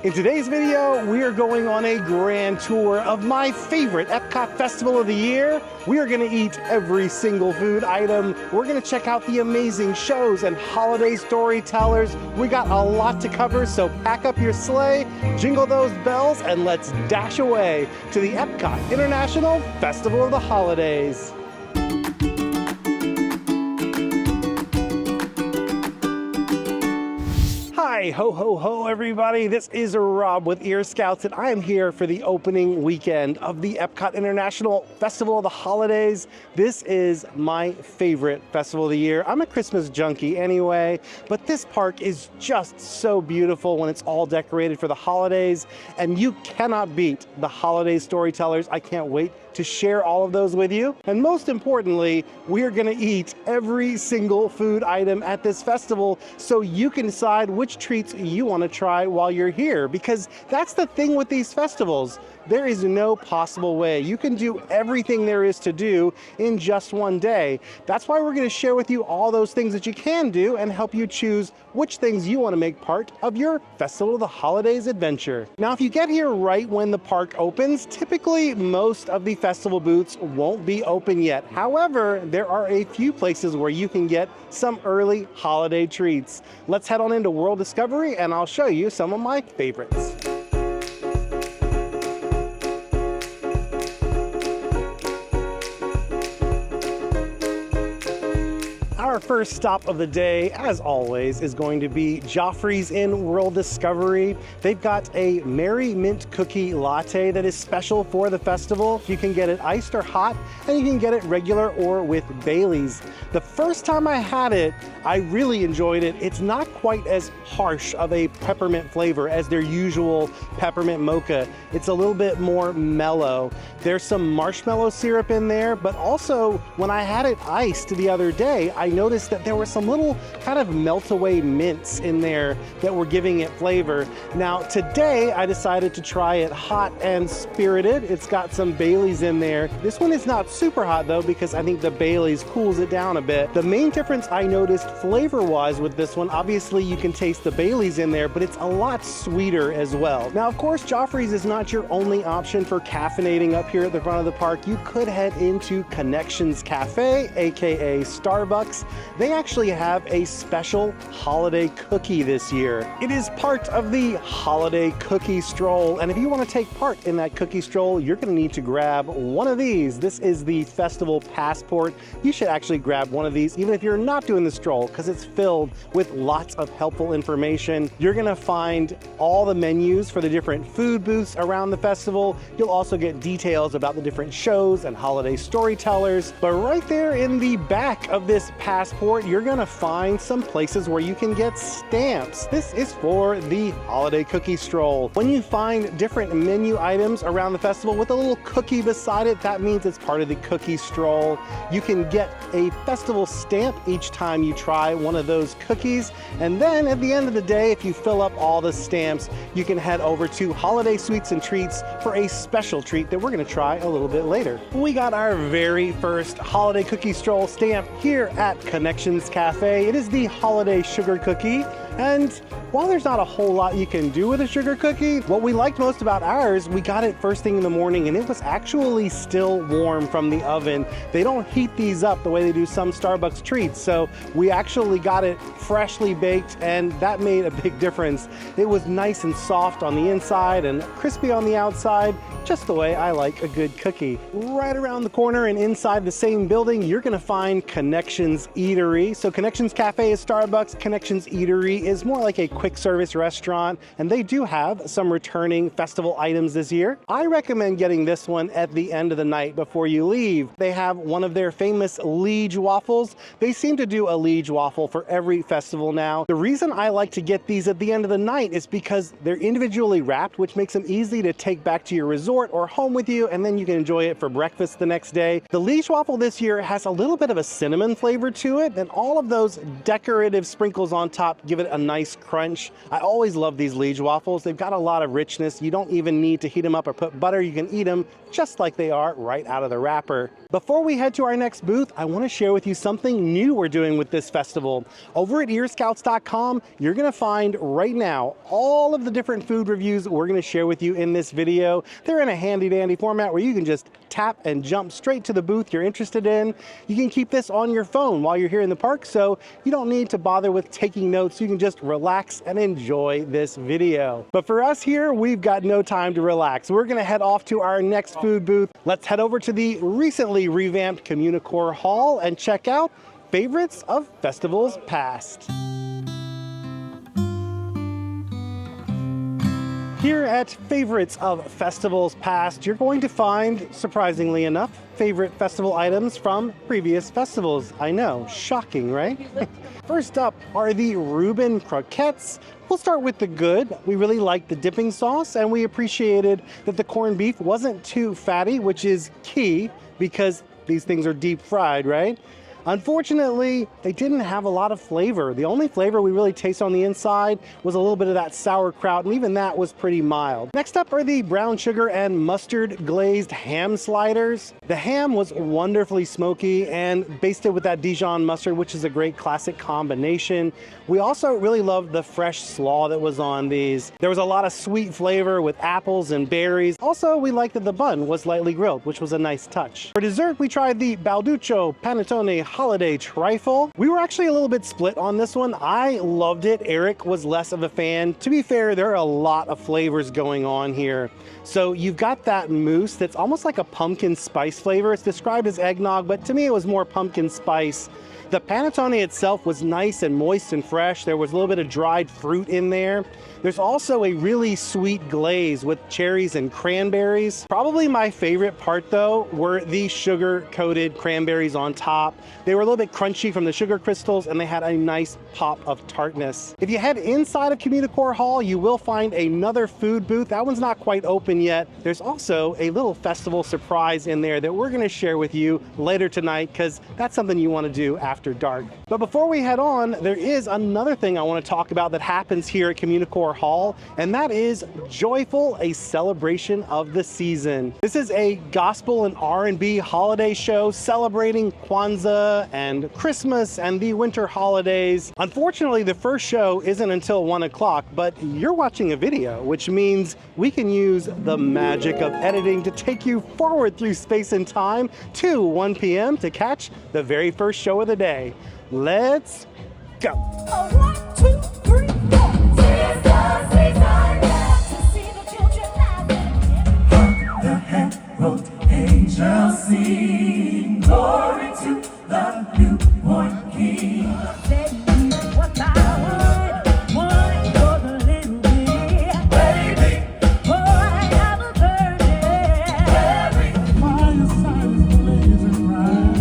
In today's video, we are going on a grand tour of my favorite Epcot Festival of the year. We are gonna eat every single food item. We're gonna check out the amazing shows and holiday storytellers. We got a lot to cover, so pack up your sleigh, jingle those bells, and let's dash away to the Epcot International Festival of the Holidays. Hi, ho, ho, ho, everybody. This is Rob with Ear Scouts, and I am here for the opening weekend of the Epcot International Festival of the Holidays. This is my favorite festival of the year. I'm a Christmas junkie anyway, but this park is just so beautiful when it's all decorated for the holidays, and you cannot beat the holiday storytellers. I can't wait to share all of those with you. And most importantly, we are gonna eat every single food item at this festival so you can decide which treats you wanna try while you're here, because that's the thing with these festivals. There is no possible way you can do everything there is to do in just one day. That's why we're gonna share with you all those things that you can do and help you choose which things you wanna make part of your Festival of the Holidays adventure. Now, if you get here right when the park opens, typically most of the festival booths won't be open yet. However, there are a few places where you can get some early holiday treats. Let's head on into World Discovery and I'll show you some of my favorites. Our first stop of the day, as always, is going to be Joffrey's in World Discovery. They've got a Merry Mint Cookie Latte that is special for the festival. You can get it iced or hot, and you can get it regular or with Bailey's. The first time I had it, I really enjoyed it. It's not quite as harsh of a peppermint flavor as their usual peppermint mocha. It's a little bit more mellow. There's some marshmallow syrup in there, but also when I had it iced the other day, I noticed that there were some little kind of melt away mints in there that were giving it flavor. Now today I decided to try it hot and spirited. It's got some Bailey's in there. This one is not super hot though, because I think the Bailey's cools it down a bit. The main difference I noticed flavor wise with this one, obviously you can taste the Bailey's in there, but it's a lot sweeter as well. Now of course Joffrey's is not your only option for caffeinating up here at the front of the park. You could head into Connections Cafe, aka Starbucks. They actually have a special holiday cookie this year. It is part of the holiday cookie stroll, and if you want to take part in that cookie stroll, you're going to need to grab one of these. This is the festival passport. You should actually grab one of these even if you're not doing the stroll, because it's filled with lots of helpful information. You're going to find all the menus for the different food booths around the festival. You'll also get details about the different shows and holiday storytellers. But right there in the back of this passport, you're gonna find some places where you can get stamps. This is for the holiday cookie stroll. When you find different menu items around the festival with a little cookie beside it, that means it's part of the cookie stroll. You can get a festival stamp each time you try one of those cookies, and then at the end of the day, if you fill up all the stamps, you can head over to Holiday Sweets and Treats for a special treat that we're gonna try a little bit later. We got our very first holiday cookie stroll stamp here at Connections Cafe. It is the holiday sugar cookie, and while there's not a whole lot you can do with a sugar cookie, what we liked most about ours, we got it first thing in the morning and it was actually still warm from the oven. They don't heat these up the way they do some Starbucks treats, so we actually got it freshly baked, and that made a big difference. It was nice and soft on the inside and crispy on the outside, just the way I like a good cookie. Right around the corner and inside the same building, you're gonna find Connections Eatery. So Connections Cafe is Starbucks, Connections Eatery is more like a quick service restaurant, and they do have some returning festival items this year. I recommend getting this one at the end of the night before you leave. They have one of their famous Liege waffles. They seem to do a Liege waffle for every festival now. The reason I like to get these at the end of the night is because they're individually wrapped, which makes them easy to take back to your resort or home with you, and then you can enjoy it for breakfast the next day. The Liege waffle this year has a little bit of a cinnamon flavor to it, and all of those decorative sprinkles on top give it a nice crunch. I always love these Liege waffles. They've got a lot of richness. You don't even need to heat them up or put butter. You can eat them just like they are right out of the wrapper. Before we head to our next booth, I want to share with you something new we're doing with this festival. Over at earscouts.com, you're going to find right now all of the different food reviews we're going to share with you in this video. They're in a handy dandy format where you can just tap and jump straight to the booth you're interested in. You can keep this on your phone while you're here in the park, so you don't need to bother with taking notes. You can just relax and enjoy this video. But for us here, we've got no time to relax. We're going to head off to our next food booth. Let's head over to the recently revamped Communicore Hall and check out favorites of festivals past. Here at Favorites of Festivals Past, you're going to find, surprisingly enough, favorite festival items from previous festivals. I know, shocking, right? First up are the Reuben croquettes. We'll start with the good. We really liked the dipping sauce, and we appreciated that the corned beef wasn't too fatty, which is key because these things are deep fried, right? Unfortunately, they didn't have a lot of flavor. The only flavor we really tasted on the inside was a little bit of that sauerkraut, and even that was pretty mild. Next up are the brown sugar and mustard glazed ham sliders. The ham was wonderfully smoky and basted with that Dijon mustard, which is a great classic combination. We also really loved the fresh slaw that was on these. There was a lot of sweet flavor with apples and berries. Also, we liked that the bun was lightly grilled, which was a nice touch. For dessert, we tried the Balduccio Panettone Holiday Trifle. We were actually a little bit split on this one. I loved it. Eric was less of a fan. To be fair, there are a lot of flavors going on here. So you've got that mousse that's almost like a pumpkin spice flavor. It's described as eggnog, but to me it was more pumpkin spice. The panettone itself was nice and moist and fresh. There was a little bit of dried fruit in there. There's also a really sweet glaze with cherries and cranberries. Probably my favorite part though were the sugar-coated cranberries on top. They were a little bit crunchy from the sugar crystals, and they had a nice pop of tartness. If you head inside of Communicore Hall, you will find another food booth. That one's not quite open yet. There's also a little festival surprise in there that we're gonna share with you later tonight, because that's something you wanna do after dark. But before we head on, there is another thing I wanna talk about that happens here at Communicore Hall, and that is Joyful, a celebration of the season. This is a gospel and R&B holiday show celebrating Kwanzaa and Christmas and the winter holidays. Unfortunately, the first show isn't until 1 o'clock, but you're watching a video, which means we can use the magic of editing to take you forward through space and time to 1 p.m. to catch the very first show of the day. Let's go. 1, 2, 3, 4. Tis the season to see the children laughing. The herald angels sing glory to the newborn King. Said he what I would for the little bit. Baby, for I have a virgin. Every fireside is blazing bright.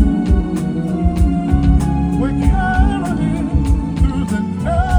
We're caroling through the night.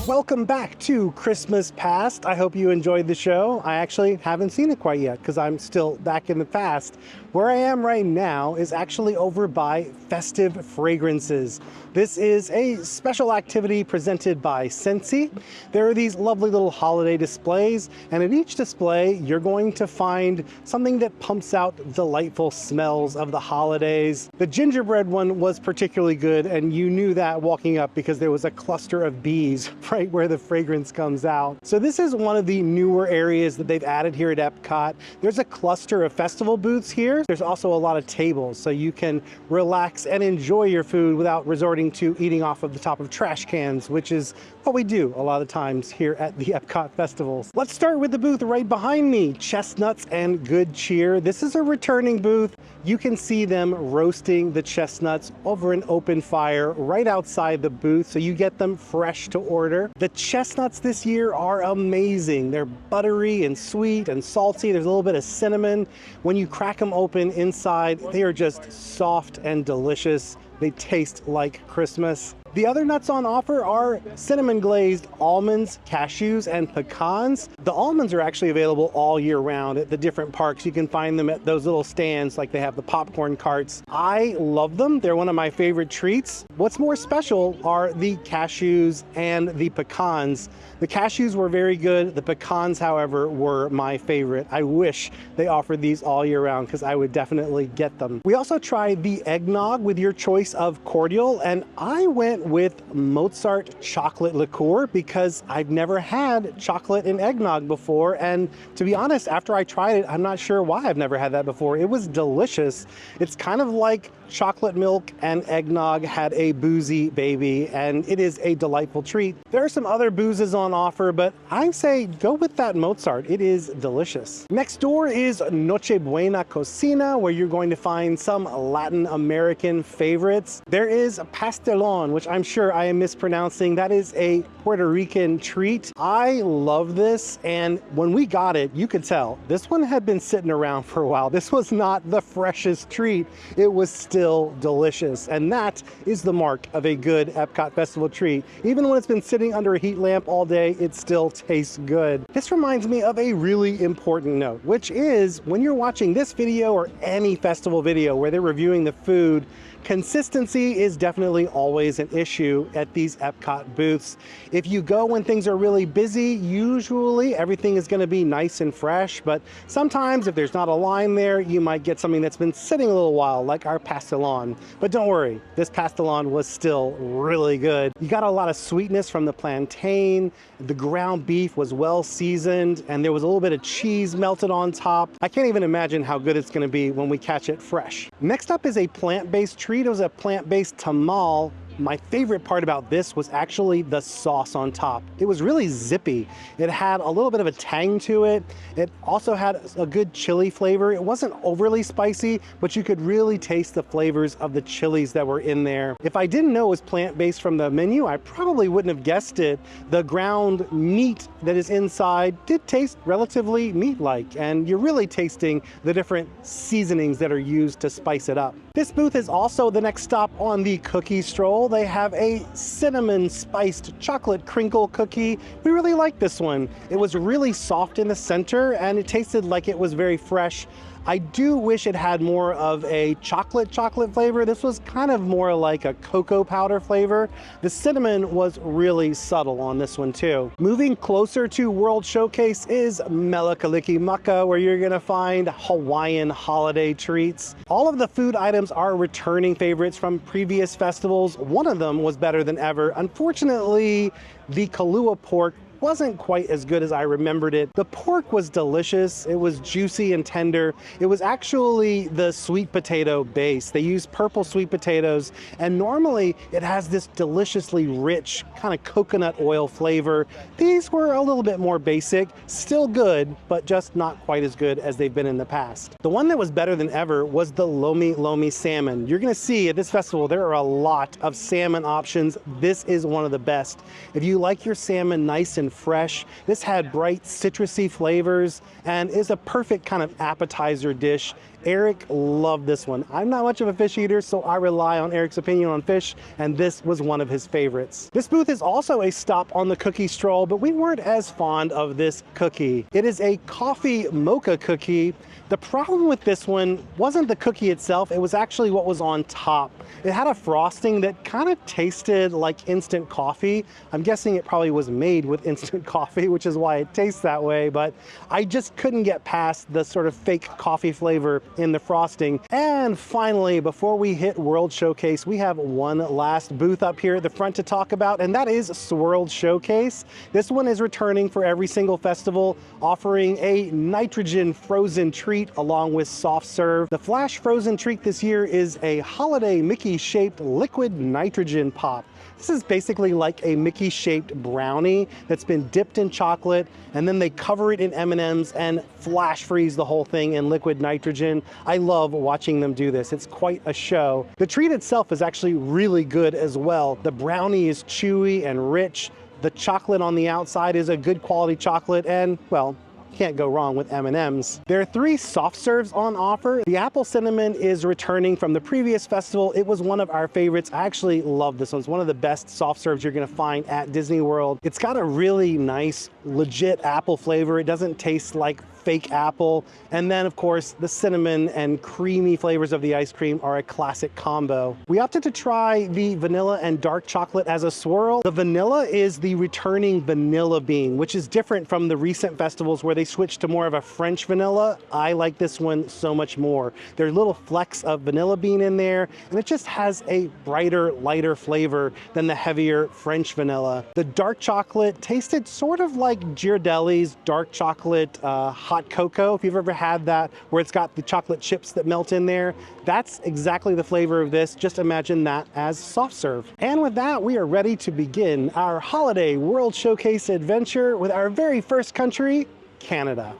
Welcome back to Christmas Past. I hope you enjoyed the show. I actually haven't seen it quite yet because I'm still back in the past. Where I am right now is actually over by Festive Fragrances. This is a special activity presented by Scentsy. There are these lovely little holiday displays, and at each display you're going to find something that pumps out delightful smells of the holidays. The gingerbread one was particularly good, and you knew that walking up because there was a cluster of bees right where the fragrance comes out. So this is one of the newer areas that they've added here at Epcot. There's a cluster of festival booths here. There's also a lot of tables, so you can relax and enjoy your food without resorting to eating off of the top of trash cans, which is what we do a lot of times here at the Epcot festivals. Let's start with the booth right behind me, Chestnuts and Good Cheer. This is a returning booth. You can see them roasting the chestnuts over an open fire right outside the booth, so you get them fresh to order. The chestnuts this year are amazing. They're buttery and sweet and salty. There's a little bit of cinnamon. When you crack them open inside, they are just soft and delicious. They taste like Christmas. The other nuts on offer are cinnamon glazed almonds, cashews, and pecans. The almonds are actually available all year round at the different parks. You can find them at those little stands, like they have the popcorn carts. I love them. They're one of my favorite treats. What's more special are the cashews and the pecans. The cashews were very good. The pecans, however, were my favorite. I wish they offered these all year round because I would definitely get them. We also tried the eggnog with your choice of cordial, and I went with Mozart chocolate liqueur because I've never had chocolate in eggnog before, and to be honest, after I tried it, I'm not sure why I've never had that before. It was delicious. It's kind of like chocolate milk and eggnog had a boozy baby, and it is a delightful treat. There are some other boozes on offer, but I say go with that Mozart. It is delicious. Next door is Nochebuena Cocina, where you're going to find some Latin American favorites. There is pastelon, which I'm sure I am mispronouncing. That is a Puerto Rican treat. I love this, and when we got it, you could tell this one had been sitting around for a while. This was not the freshest treat. It was still delicious, and that is the mark of a good Epcot Festival treat. Even when it's been sitting under a heat lamp all day, it still tastes good. This reminds me of a really important note, which is when you're watching this video or any festival video where they're reviewing the food, consistency is definitely always an issue at these Epcot booths. If you go when things are really busy, usually everything is going to be nice and fresh, but sometimes if there's not a line there, you might get something that's been sitting a little while, like our pastelon. But don't worry, this pastelon was still really good. You got a lot of sweetness from the plantain, the ground beef was well seasoned, and there was a little bit of cheese melted on top. I can't even imagine how good it's going to be when we catch it fresh. Next up is a plant-based treat. It was a plant-based tamal. My favorite part about this was actually the sauce on top. It was really zippy. It had a little bit of a tang to it. It also had a good chili flavor. It wasn't overly spicy, but you could really taste the flavors of the chilies that were in there. If I didn't know it was plant-based from the menu, I probably wouldn't have guessed it. The ground meat that is inside did taste relatively meat-like, and you're really tasting the different seasonings that are used to spice it up. This booth is also the next stop on the cookie stroll. They have a cinnamon spiced chocolate crinkle cookie. We really like this one. It was really soft in the center and it tasted like it was very fresh. I do wish it had more of a chocolate flavor. This was kind of more like a cocoa powder flavor. The cinnamon was really subtle on this one too. Moving closer to World Showcase is Mele Kalikimaka, where you're gonna find Hawaiian holiday treats. All of the food items are returning favorites from previous festivals. One of them was better than ever. Unfortunately, the Kahlua pork wasn't quite as good as I remembered it. The pork was delicious. It was juicy and tender. It was actually the sweet potato base. They used purple sweet potatoes, and normally it has this deliciously rich kind of coconut oil flavor. These were a little bit more basic, still good, but just not quite as good as they've been in the past. The one that was better than ever was the Lomi Lomi salmon. You're gonna see at this festival, there are a lot of salmon options. This is one of the best. If you like your salmon nice and fresh, this had bright citrusy flavors and is a perfect kind of appetizer dish. Eric loved this one. I'm not much of a fish eater, so I rely on Eric's opinion on fish, and this was one of his favorites. This booth is also a stop on the cookie stroll, but we weren't as fond of this cookie. It is a coffee mocha cookie. The problem with this one wasn't the cookie itself, it was actually what was on top. It had a frosting that kind of tasted like instant coffee. I'm guessing it probably was made with instant coffee, which is why it tastes that way, but I just couldn't get past the sort of fake coffee flavor in the frosting. And finally, before we hit World Showcase, we have one last booth up here at the front to talk about, and that is Swirled Showcase. This one is returning for every single festival, offering a nitrogen frozen treat along with soft serve. The flash frozen treat this year is a holiday Mickey-shaped liquid nitrogen pop. This is basically like a Mickey-shaped brownie that's been dipped in chocolate, and then they cover it in M&Ms and flash freeze the whole thing in liquid nitrogen. I love watching them do this. It's quite a show. The treat itself is actually really good as well. The brownie is chewy and rich. The chocolate on the outside is a good quality chocolate, and, well, Can't go wrong with M&Ms. There are 3 soft serves on offer. The apple cinnamon is returning from the previous festival. It was one of our favorites. I actually love this one. It's one of the best soft serves you're gonna find at Disney World. It's got a really nice, legit apple flavor. It doesn't taste like fake apple. And then of course, the cinnamon and creamy flavors of the ice cream are a classic combo. We opted to try the vanilla and dark chocolate as a swirl. The vanilla is the returning vanilla bean, which is different from the recent festivals where they switched to more of a French vanilla. I like this one so much more. There are little flecks of vanilla bean in there, and it just has a brighter, lighter flavor than the heavier French vanilla. The dark chocolate tasted sort of like Ghirardelli's dark chocolate hot cocoa, if you've ever had that, where it's got the chocolate chips that melt in there. That's exactly the flavor of this. Just imagine that as soft serve. And with that, we are ready to begin our holiday World Showcase adventure with our very first country, Canada.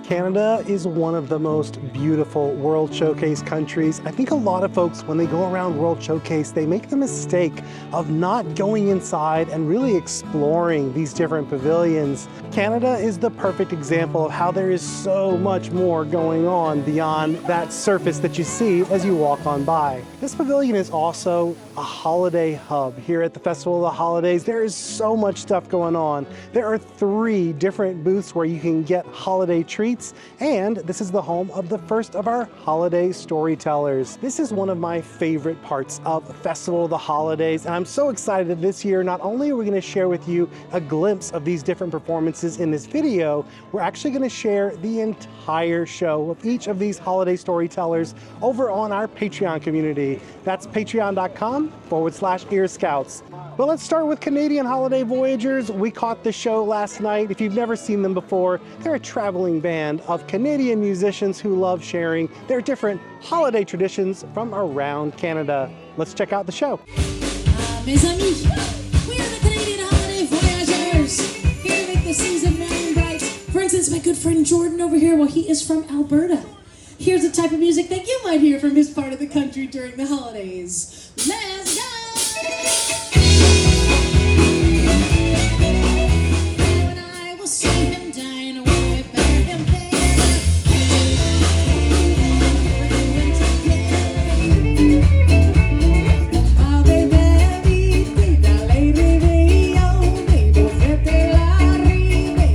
Canada is one of the most beautiful World Showcase countries. I think a lot of folks, when they go around World Showcase, they make the mistake of not going inside and really exploring these different pavilions. Canada is the perfect example of how there is so much more going on beyond that surface that you see as you walk on by. This pavilion is also a holiday hub here at the Festival of the Holidays. There is so much stuff going on. There are 3 different booths where you can get holiday treats, and this is the home of the first of our holiday storytellers. This is one of my favorite parts of Festival of the Holidays, and I'm so excited that this year, not only are we gonna share with you a glimpse of these different performances in this video, we're actually gonna share the entire show of each of these holiday storytellers over on our Patreon community. That's patreon.com/earscouts. But let's start with Canadian Holiday Voyagers. We caught the show last night. If you've never seen them before, they're a traveling band of Canadian musicians who love sharing their different holiday traditions from around Canada. Let's check out the show. Mes amis, we are the Canadian Holiday Voyagers, here to make the season merry and bright. For instance, my good friend Jordan over here, well, he is from Alberta. Here's the type of music that you might hear from his part of the country during the holidays. Let's go! When I will see him dine, when we bury him there. Ave Maria, la Lady Dio, Dio fete la rive.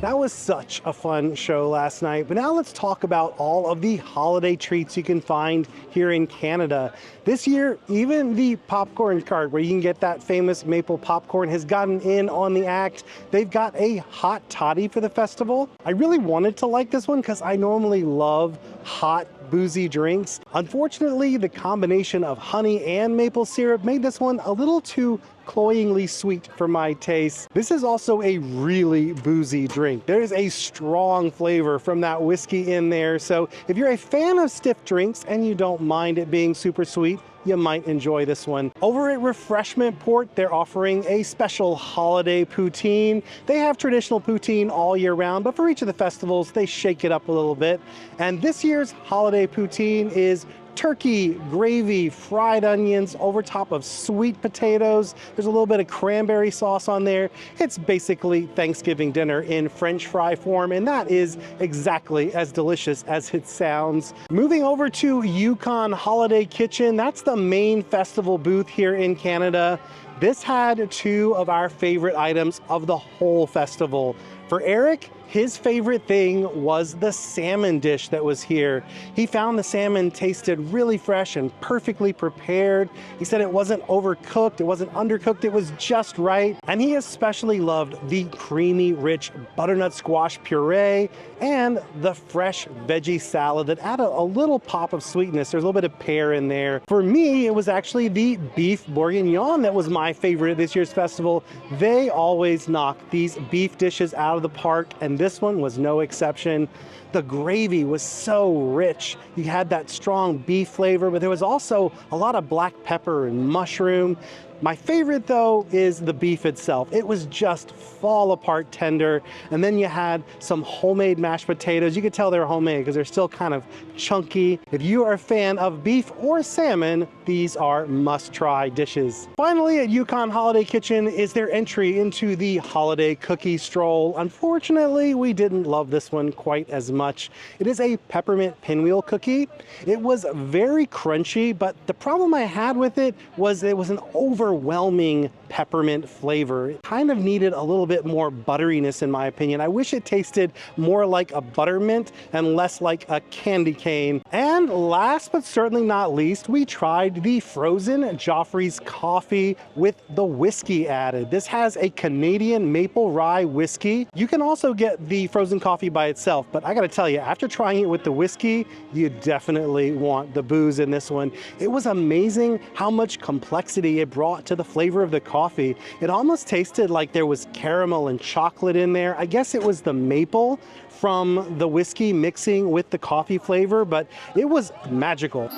That was such a fun show last night, but now let's talk about all of the holiday treats you can find here in Canada. This year, even the popcorn cart where you can get that famous maple popcorn has gotten in on the act. They've got a hot toddy for the festival. I really wanted to like this one because I normally love hot boozy drinks. Unfortunately, the combination of honey and maple syrup made this one a little too cloyingly sweet for my taste. This is also a really boozy drink. There is a strong flavor from that whiskey in there. So if you're a fan of stiff drinks and you don't mind it being super sweet, you might enjoy this one. Over at Refreshment Port, they're offering a special holiday poutine. They have traditional poutine all year round, but for each of the festivals, they shake it up a little bit. And this year's holiday poutine is turkey, gravy, fried onions over top of sweet potatoes. There's a little bit of cranberry sauce on there. It's basically Thanksgiving dinner in French fry form, and that is exactly as delicious as it sounds. Moving over to Yukon Holiday Kitchen, that's the main festival booth here in Canada. This had 2 of our favorite items of the whole festival. For Eric, his favorite thing was the salmon dish that was here. He found the salmon tasted really fresh and perfectly prepared. He said it wasn't overcooked, it wasn't undercooked, it was just right. And he especially loved the creamy, rich butternut squash puree and the fresh veggie salad that added a little pop of sweetness. There's a little bit of pear in there. For me, it was actually the beef bourguignon that was my favorite at this year's festival. They always knock these beef dishes out of the park, and this one was no exception. The gravy was so rich. You had that strong beef flavor, but there was also a lot of black pepper and mushroom. My favorite though is the beef itself. It was just fall apart tender. And then you had some homemade mashed potatoes. You could tell they were homemade because they're still kind of chunky. If you are a fan of beef or salmon, these are must-try dishes. Finally, at Yukon Holiday Kitchen is their entry into the holiday cookie stroll. Unfortunately, we didn't love this one quite as much. It is a peppermint pinwheel cookie. It was very crunchy, but the problem I had with it was an overwhelming peppermint flavor. It kind of needed a little bit more butteriness in my opinion. I wish it tasted more like a buttermint and less like a candy cane. And last but certainly not least, we tried the frozen Joffrey's coffee with the whiskey added. This has a Canadian maple rye whiskey. You can also get the frozen coffee by itself, but I gotta tell you, after trying it with the whiskey, you definitely want the booze in this one. It was amazing how much complexity it brought to the flavor of the coffee. It almost tasted like there was caramel and chocolate in there. I guess it was the maple from the whiskey mixing with the coffee flavor, but it was magical.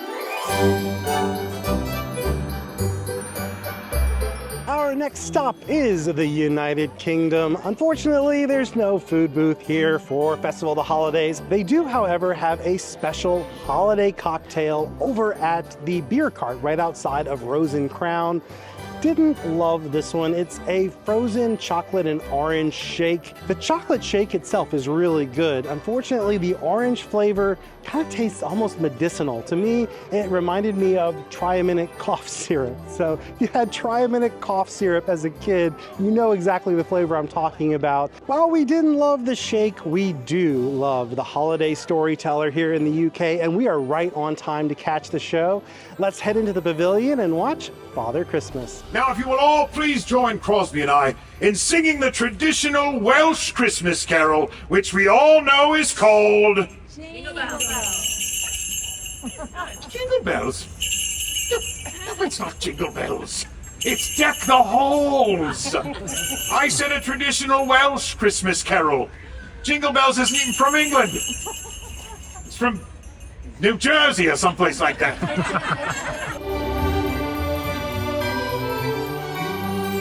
Our next stop is the United Kingdom. Unfortunately, there's no food booth here for Festival of the Holidays. They do, however, have a special holiday cocktail over at the beer cart right outside of Rose and Crown. Didn't love this one. It's a frozen chocolate and orange shake. The chocolate shake itself is really good. Unfortunately, the orange flavor kind of tastes almost medicinal. To me, it reminded me of Try-A-Minute cough syrup. So if you had Try-A-Minute cough syrup as a kid, you know exactly the flavor I'm talking about. While we didn't love the shake, we do love the holiday storyteller here in the UK, and we are right on time to catch the show. Let's head into the pavilion and watch Father Christmas. Now, if you will all please join Crosby and I in singing the traditional Welsh Christmas carol, which we all know is called... Jingle bells. Jingle bells? No, it's not jingle bells. It's Deck the Halls. I said a traditional Welsh Christmas carol. Jingle bells isn't even from England. It's from New Jersey or someplace like that.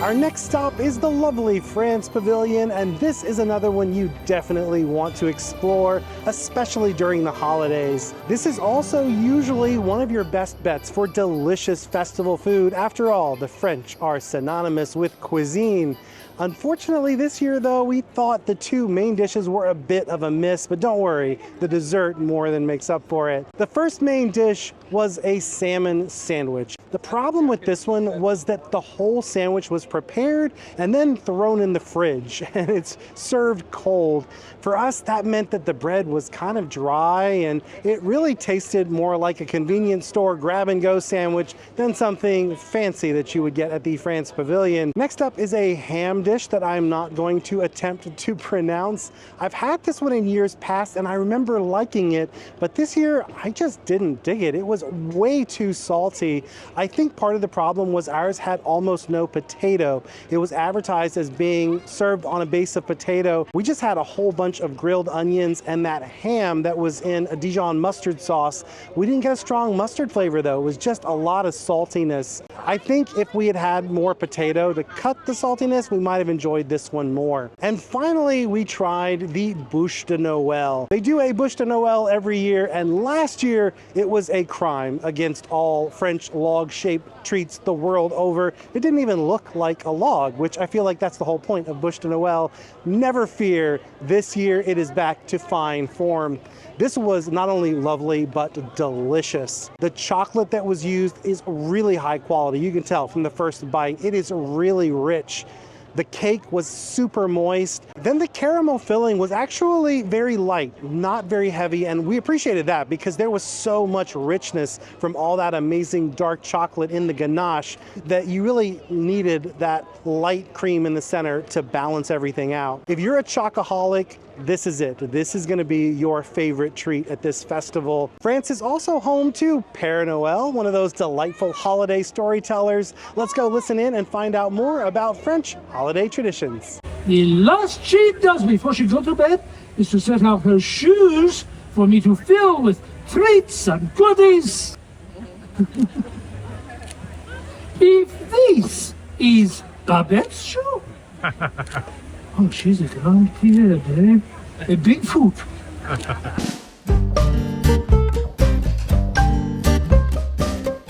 Our next stop is the lovely France Pavilion, and this is another one you definitely want to explore, especially during the holidays. This is also usually one of your best bets for delicious festival food. After all, the French are synonymous with cuisine. Unfortunately, this year though, we thought the two main dishes were a bit of a miss, but don't worry, the dessert more than makes up for it. The first main dish was a salmon sandwich. The problem with this one was that the whole sandwich was prepared and then thrown in the fridge, and it's served cold. For us, that meant that the bread was kind of dry, and it really tasted more like a convenience store grab-and-go sandwich than something fancy that you would get at the France Pavilion. Next up is a ham dish that I'm not going to attempt to pronounce. I've had this one in years past, and I remember liking it, but this year, I just didn't dig it. It was way too salty. I think part of the problem was ours had almost no potato. It was advertised as being served on a base of potato. We just had a whole bunch of grilled onions and that ham that was in a Dijon mustard sauce. We didn't get a strong mustard flavor though. It was just a lot of saltiness. I think if we had had more potato to cut the saltiness, we might have enjoyed this one more. And finally, we tried the Bûche de Noël. They do a Bûche de Noël every year, and last year it was a crime against all French log-shaped treats the world over. It didn't even look like a log, which I feel like that's the whole point of Bûche de Noël. Never fear, this year it is back to fine form. This was not only lovely, but delicious. The chocolate that was used is really high quality. You can tell from the first bite, it is really rich. The cake was super moist. Then the caramel filling was actually very light, not very heavy, and we appreciated that because there was so much richness from all that amazing dark chocolate in the ganache that you really needed that light cream in the center to balance everything out. If you're a chocoholic, this is it. This is going to be your favorite treat at this festival. France is also home to Père Noël, one of those delightful holiday storytellers. Let's go listen in and find out more about French holiday traditions. The last she does before she goes to bed is to set out her shoes for me to fill with treats and goodies. If this is Babette's show. Oh, she's a grand kid, eh? A Bigfoot.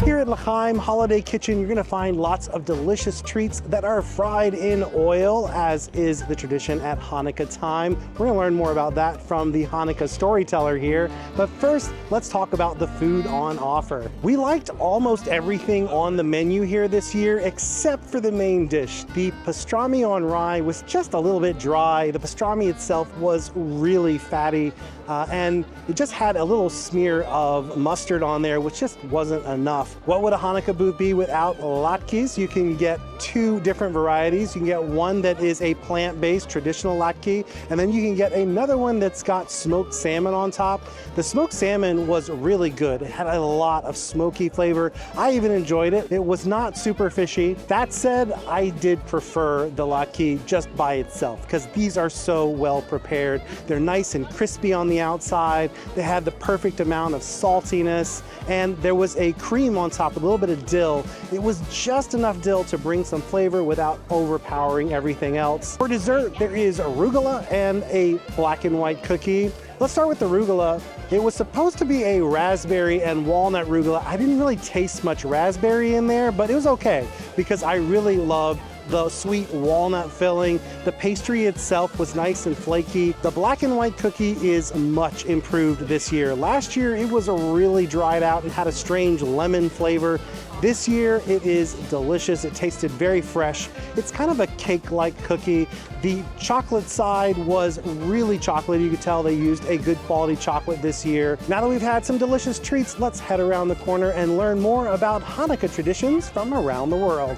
Here at L'Chaim Holiday Kitchen, you're going to find lots of delicious treats that are fried in oil, as is the tradition at Hanukkah time. We're going to learn more about that from the Hanukkah storyteller here. But first, let's talk about the food on offer. We liked almost everything on the menu here this year, except for the main dish. The pastrami on rye was just a little bit dry. The pastrami itself was really fatty, and it just had a little smear of mustard on there, which just wasn't enough. What would a Hanukkah booth be without latkes? You can get two different varieties. You can get one that is a plant-based traditional latke, and then you can get another one that's got smoked salmon on top. The smoked salmon was really good. It had a lot of smoky flavor. I even enjoyed it. It was not super fishy. That said, I did prefer the latke just by itself because these are so well prepared. They're nice and crispy on the outside. They had the perfect amount of saltiness, and there was a cream on top with a little bit of dill. It was just enough dill to bring some flavor without overpowering everything else. For dessert, there is arugula and a black and white cookie. Let's start with the arugula. It was supposed to be a raspberry and walnut arugula. I didn't really taste much raspberry in there, but it was okay because I really loved the sweet walnut filling. The pastry itself was nice and flaky. The black and white cookie is much improved this year. Last year, it was really dried out and had a strange lemon flavor. This year, it is delicious. It tasted very fresh. It's kind of a cake-like cookie. The chocolate side was really chocolatey. You could tell they used a good quality chocolate this year. Now that we've had some delicious treats, let's head around the corner and learn more about Hanukkah traditions from around the world.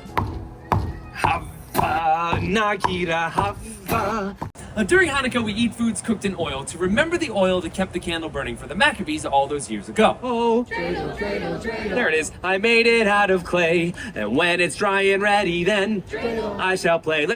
Hava, Nagira, Hava. During Hanukkah, we eat foods cooked in oil to remember the oil that kept the candle burning for the Maccabees all those years ago. Oh, there it is. I made it out of clay, and when it's dry and ready, then I shall play.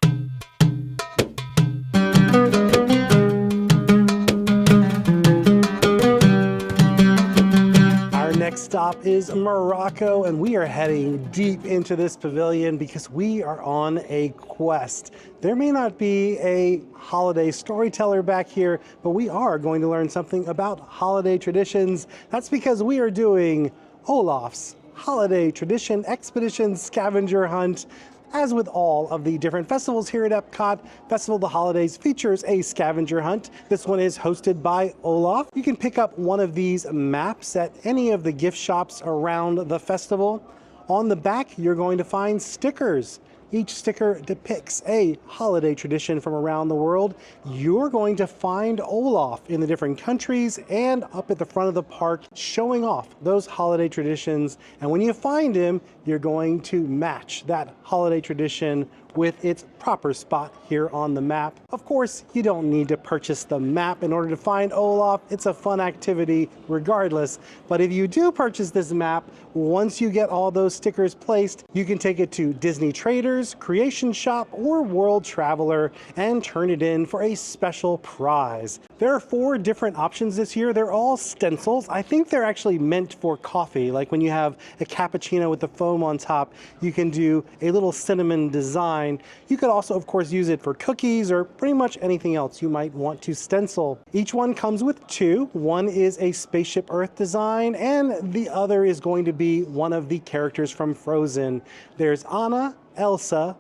Next stop is Morocco, and we are heading deep into this pavilion because we are on a quest. There may not be a holiday storyteller back here, but we are going to learn something about holiday traditions. That's because we are doing Olaf's Holiday Tradition Expedition Scavenger Hunt. As with all of the different festivals here at Epcot, Festival of the Holidays features a scavenger hunt. This one is hosted by Olaf. You can pick up one of these maps at any of the gift shops around the festival. On the back, you're going to find stickers. Each sticker depicts a holiday tradition from around the world. You're going to find Olaf in the different countries and up at the front of the park showing off those holiday traditions. And when you find him, you're going to match that holiday tradition with its proper spot here on the map. Of course, you don't need to purchase the map in order to find Olaf. It's a fun activity regardless. But if you do purchase this map, once you get all those stickers placed, you can take it to Disney Traders, Creation Shop, or World Traveler and turn it in for a special prize. There are 4 different options this year. They're all stencils. I think they're actually meant for coffee. Like when you have a cappuccino with the foam on top, you can do a little cinnamon design. You could also, of course, use it for cookies or pretty much anything else you might want to stencil. Each one comes with 2. One is a Spaceship Earth design, and the other is going to be one of the characters from Frozen. There's Anna, Elsa,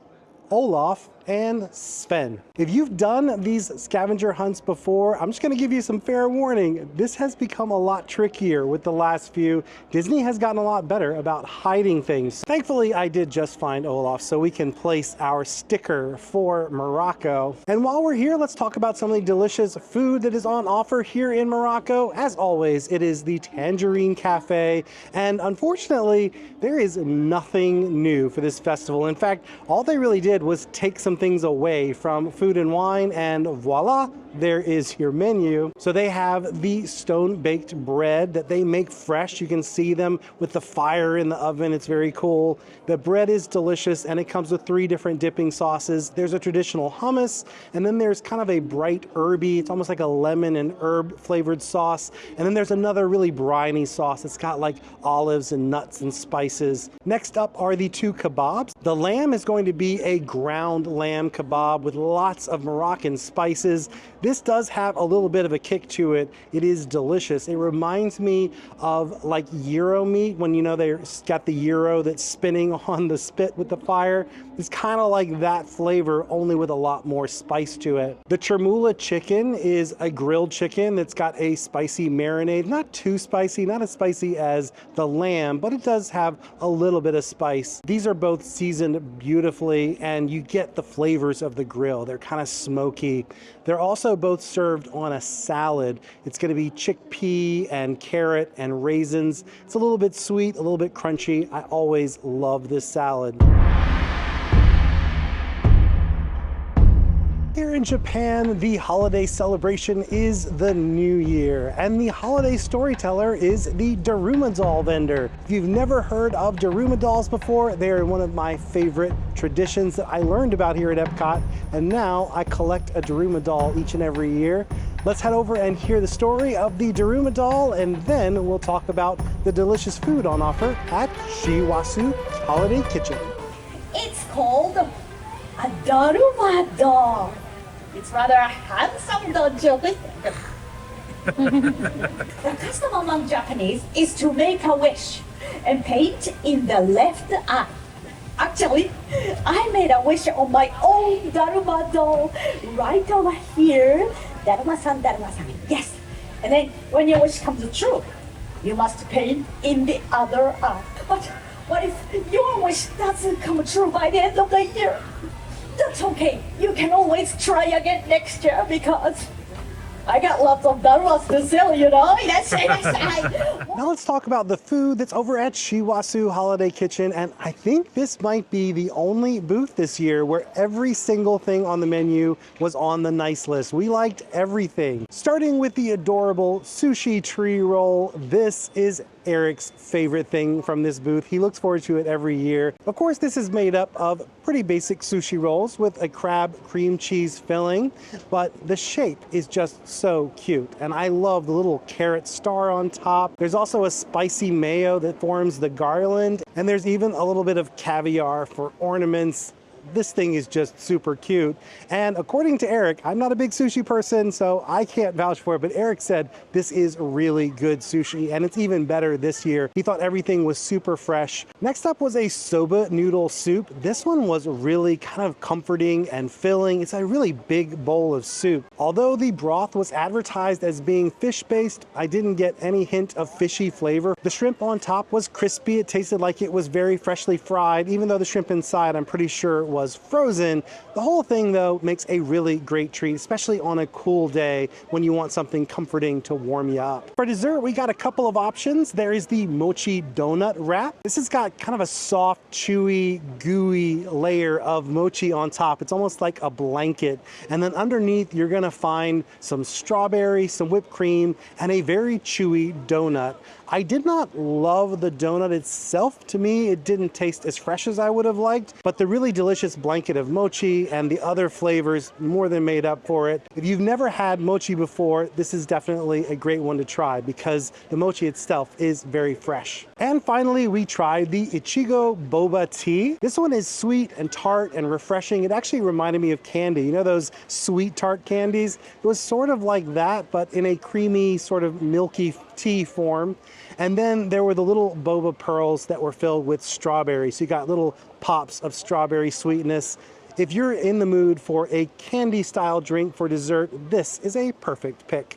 Olaf, and Sven. If you've done these scavenger hunts before, I'm just going to give you some fair warning. This has become a lot trickier with the last few. Disney has gotten a lot better about hiding things. Thankfully, I did just find Olaf, so we can place our sticker for Morocco. And while we're here, let's talk about some of the delicious food that is on offer here in Morocco. As always, it is the Tangerine Cafe, and unfortunately, there is nothing new for this festival. In fact, all they really did was take some things away from Food and Wine, and voila, there is your menu. So they have the stone-baked bread that they make fresh. You can see them with the fire in the oven. It's very cool. The bread is delicious, and it comes with 3 different dipping sauces. There's a traditional hummus, and then there's kind of a bright herby, it's almost like a lemon and herb flavored sauce. And then there's another really briny sauce. It's got like olives and nuts and spices. Next up are the 2 kebabs. The lamb is going to be a ground lamb kebab with lots of Moroccan spices. This does have a little bit of a kick to it. It is delicious. It reminds me of like gyro meat, when you know they've got the gyro that's spinning on the spit with the fire. It's kind of like that flavor, only with a lot more spice to it. The chermoula chicken is a grilled chicken that's got a spicy marinade. Not too spicy, not as spicy as the lamb, but it does have a little bit of spice. These are both seasoned beautifully, and you get the flavors of the grill. They're kind of smoky. They're also both served on a salad. It's going to be chickpea and carrot and raisins. It's a little bit sweet, a little bit crunchy. I always love this salad. Here in Japan, the holiday celebration is the New Year, and the holiday storyteller is the Daruma doll vendor. If you've never heard of Daruma dolls before, they are one of my favorite traditions that I learned about here at Epcot, and now I collect a Daruma doll each and every year. Let's head over and hear the story of the Daruma doll, and then we'll talk about the delicious food on offer at Shiwasu Holiday Kitchen. It's called a Daruma doll. It's rather a handsome doll, Joey. The custom among Japanese is to make a wish and paint in the left eye. Actually, I made a wish on my own Daruma doll right over here. Daruma-san, Daruma-san. Yes. And then when your wish comes true, you must paint in the other eye. But what if your wish doesn't come true by the end of the year? That's okay. You can always try again next year, because I got lots of Darumas to sell, you know? That's Now let's talk about the food that's over at Shiwasu Holiday Kitchen, and I think this might be the only booth this year where every single thing on the menu was on the nice list. We liked everything. Starting with the adorable sushi tree roll. This is Eric's favorite thing from this booth. He looks forward to it every year. Of course, this is made up of pretty basic sushi rolls with a crab cream cheese filling, but the shape is just so cute. And I love the little carrot star on top. There's also a spicy mayo that forms the garland, and there's even a little bit of caviar for ornaments. This thing is just super cute. And according to Eric, I'm not a big sushi person, so I can't vouch for it, but Eric said this is really good sushi, and it's even better this year. He thought everything was super fresh. Next up was a soba noodle soup. This one was really kind of comforting and filling. It's a really big bowl of soup. Although the broth was advertised as being fish-based, I didn't get any hint of fishy flavor. The shrimp on top was crispy. It tasted like it was very freshly fried, even though the shrimp inside, I'm pretty sure, was frozen. The whole thing, though, makes a really great treat, especially on a cool day when you want something comforting to warm you up. For dessert, we got a couple of options. There is the mochi donut wrap. This has got kind of a soft, chewy, gooey layer of mochi on top. It's almost like a blanket. And then underneath, you're gonna find some strawberry, some whipped cream, and a very chewy donut. I did not love the donut itself. To me, it didn't taste as fresh as I would have liked, but the really delicious blanket of mochi and the other flavors more than made up for it. If you've never had mochi before, this is definitely a great one to try because the mochi itself is very fresh. And finally, we tried the Ichigo Boba Tea. This one is sweet and tart and refreshing. It actually reminded me of candy. You know those sweet tart candies? It was sort of like that, but in a creamy, sort of milky tea form. And then there were the little boba pearls that were filled with strawberry. So you got little pops of strawberry sweetness. If you're in the mood for a candy style drink for dessert, this is a perfect pick.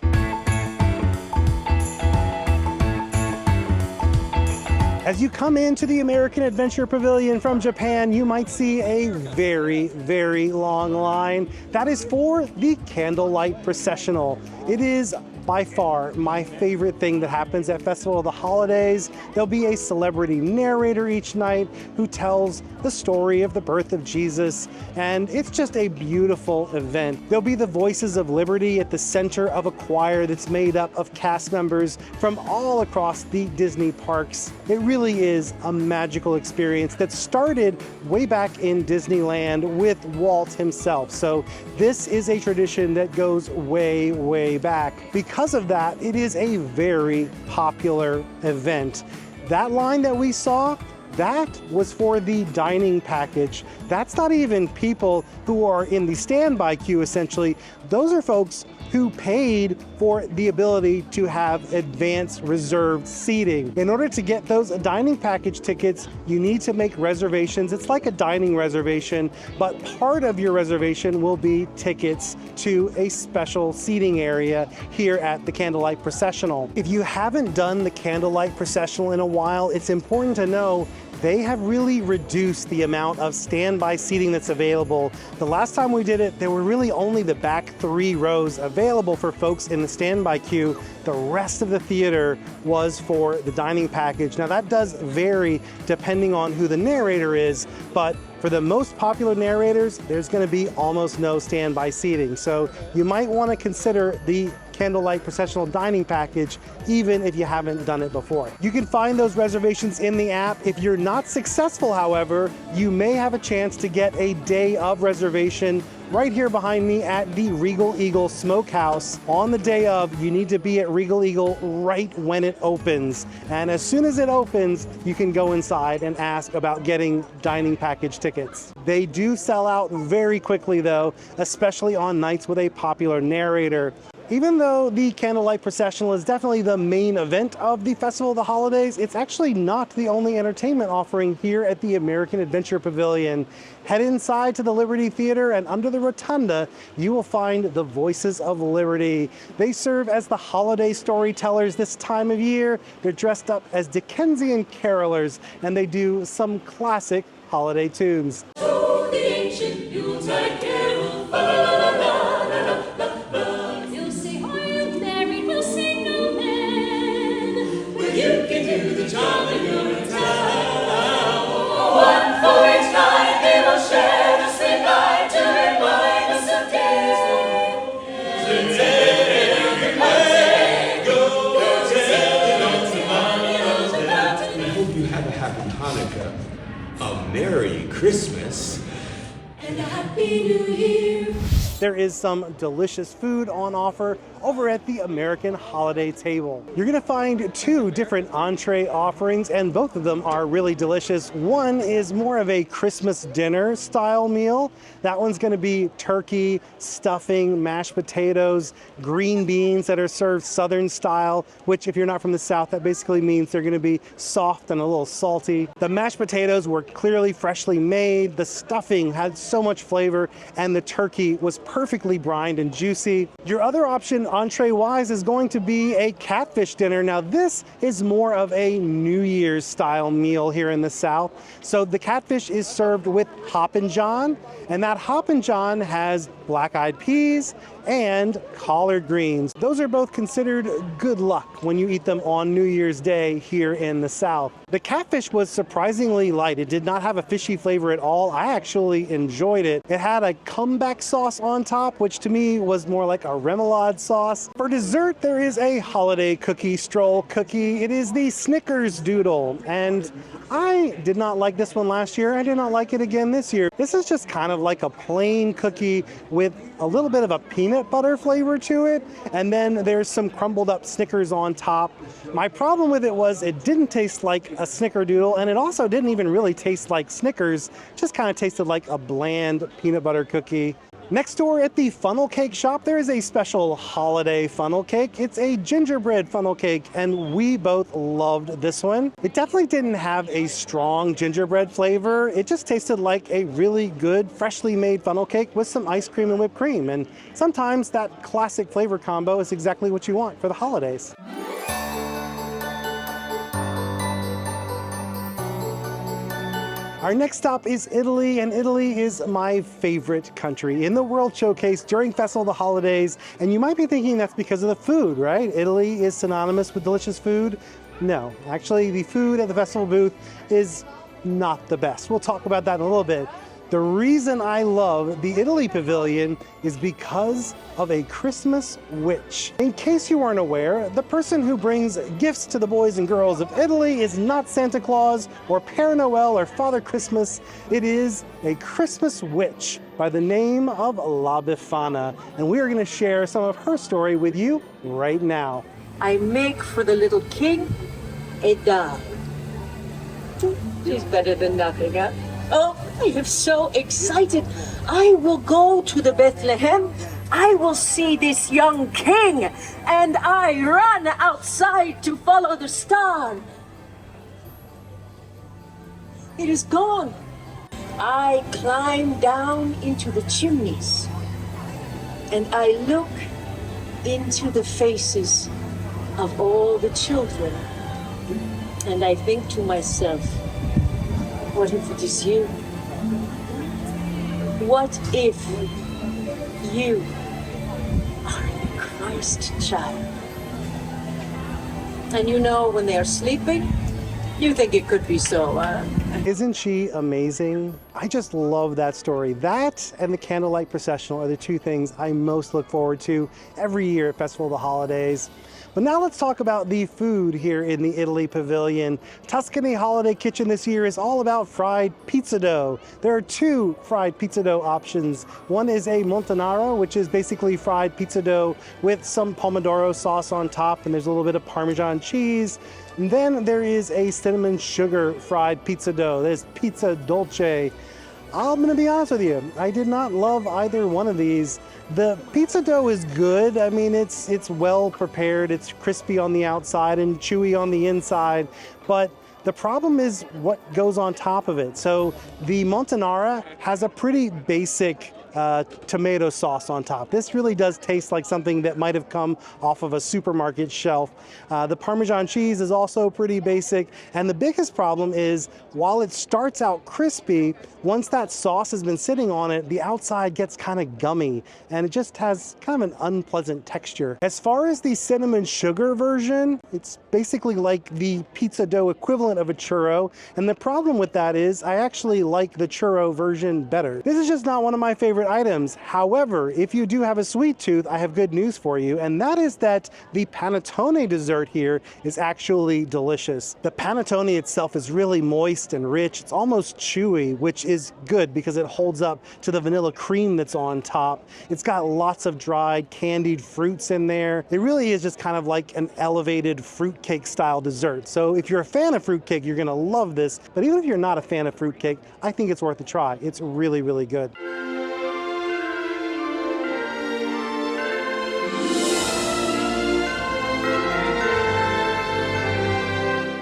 As you come into the American Adventure Pavilion from Japan, you might see a very, very long line. That is for the Candlelight Processional. It is by far my favorite thing that happens at Festival of the Holidays. There'll be a celebrity narrator each night who tells the story of the birth of Jesus, and it's just a beautiful event. There'll be the Voices of Liberty at the center of a choir that's made up of cast members from all across the Disney parks. It really is a magical experience that started way back in Disneyland with Walt himself. So this is a tradition that goes way, way back. Because of that, it is a very popular event. That line that we saw, that was for the dining package. That's not even people who are in the standby queue, essentially. Those are folks who paid for the ability to have advanced reserved seating. In order to get those dining package tickets, you need to make reservations. It's like a dining reservation, but part of your reservation will be tickets to a special seating area here at the Candlelight Processional. If you haven't done the Candlelight Processional in a while, it's important to know they have really reduced the amount of standby seating that's available. The last time we did it, there were really only the back 3 rows available for folks in the standby queue. The rest of the theater was for the dining package. Now that does vary depending on who the narrator is, but for the most popular narrators, there's going to be almost no standby seating. So you might want to consider the Candlelight Processional dining package, even if you haven't done it before. You can find those reservations in the app. If you're not successful, however, you may have a chance to get a day of reservation right here behind me at the Regal Eagle Smokehouse. On the day of, you need to be at Regal Eagle right when it opens. And as soon as it opens, you can go inside and ask about getting dining package tickets. They do sell out very quickly though, especially on nights with a popular narrator. Even though the Candlelight Processional is definitely the main event of the Festival of the Holidays, it's actually not the only entertainment offering here at the American Adventure Pavilion. Head inside to the Liberty Theater, and under the rotunda, you will find the Voices of Liberty. They serve as the holiday storytellers this time of year. They're dressed up as Dickensian carolers, and they do some classic holiday tunes. Oh, the ancient Yuletide carol, la la la la la la la. You'll say, are you married? We'll say no man. Well, you can do the job when you're in town. One for each night, they will share the same night to remind us of days. Today, everybody, go tell. I hope you have a happy Hanukkah, a Merry Christmas, and a Happy New Year. There is some delicious food on offer over at the American Holiday Table. You're gonna find 2 different entree offerings, and both of them are really delicious. One is more of a Christmas dinner style meal. That one's gonna be turkey, stuffing, mashed potatoes, green beans that are served Southern style, which if you're not from the South, that basically means they're gonna be soft and a little salty. The mashed potatoes were clearly freshly made. The stuffing had so much flavor, and the turkey was perfectly brined and juicy. Your other option entree-wise is going to be a catfish dinner. Now this is more of a New Year's style meal here in the South. So the catfish is served with Hoppin' John, and that Hoppin' John has black-eyed peas and collard greens. Those are both considered good luck when you eat them on New Year's Day here in the South. The catfish was surprisingly light. It did not have a fishy flavor at all. I actually enjoyed it. It had a comeback sauce on top, which to me was more like a remoulade sauce. For dessert, there is a holiday cookie stroll cookie. It is the Snickers Doodle, and I did not like this one last year. I did not like it again this year. This is just kind of like a plain cookie with a little bit of a peanut butter flavor to it, and then there's some crumbled up Snickers on top. My problem with it was it didn't taste like a Snickerdoodle, and it also didn't even really taste like Snickers. Just kind of tasted like a bland peanut butter cookie. Next door at the funnel cake shop, there is a special holiday funnel cake. It's a gingerbread funnel cake, and we both loved this one. It definitely didn't have a strong gingerbread flavor. It just tasted like a really good, freshly made funnel cake with some ice cream and whipped cream. And sometimes that classic flavor combo is exactly what you want for the holidays. Our next stop is Italy, and Italy is my favorite country in the World Showcase during Festival of the Holidays. And you might be thinking that's because of the food, right? Italy is synonymous with delicious food. No, actually the food at the festival booth is not the best. We'll talk about that in a little bit. The reason I love the Italy Pavilion is because of a Christmas witch. In case you weren't aware, the person who brings gifts to the boys and girls of Italy is not Santa Claus or Père Noël or Father Christmas. It is a Christmas witch by the name of La Befana, and we are going to share some of her story with you right now. I make for the little king a doll. She's better than nothing, huh? Oh, I am so excited. I will go to the Bethlehem. I will see this young king, and I run outside to follow the star. It is gone. I climb down into the chimneys, and I look into the faces of all the children, and I think to myself, what if it is you? What if you are the Christ child? And you know, when they are sleeping, you think it could be so, Isn't she amazing? I just love that story. That and the Candlelight Processional are the two things I most look forward to every year at Festival of the Holidays. But now let's talk about the food here in the Italy Pavilion. Tuscany Holiday Kitchen this year is all about fried pizza dough. There are two fried pizza dough options. One is a montanara, which is basically fried pizza dough with some pomodoro sauce on top, and there's a little bit of Parmesan cheese. And then there is a cinnamon sugar fried pizza dough. There's pizza dolce. I'm gonna be honest with you, I did not love either one of these. The pizza dough is good. I mean, it's well prepared. It's crispy on the outside and chewy on the inside. But the problem is what goes on top of it. So the montanara has a pretty basic tomato sauce on top. This really does taste like something that might have come off of a supermarket shelf. The Parmesan cheese is also pretty basic. And the biggest problem is while it starts out crispy, once that sauce has been sitting on it, the outside gets kind of gummy and it just has kind of an unpleasant texture. As far as the cinnamon sugar version, it's basically like the pizza dough equivalent of a churro. And the problem with that is I actually like the churro version better. This is just not one of my favorite items. However, if you do have a sweet tooth, I have good news for you, and that is that the panettone dessert here is actually delicious. The panettone itself is really moist and rich. It's almost chewy, which is good because it holds up to the vanilla cream that's on top. It's got lots of dried candied fruits in there. It really is just kind of like an elevated fruitcake style dessert. So if you're a fan of fruitcake, you're gonna love this. But even if you're not a fan of fruitcake, I think it's worth a try. It's really, really good.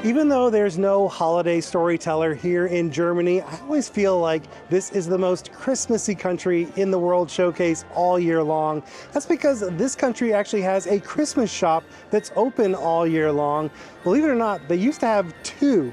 Even though there's no holiday storyteller here in Germany, I always feel like this is the most Christmassy country in the World Showcase all year long. That's because this country actually has a Christmas shop that's open all year long. Believe it or not, they used to have two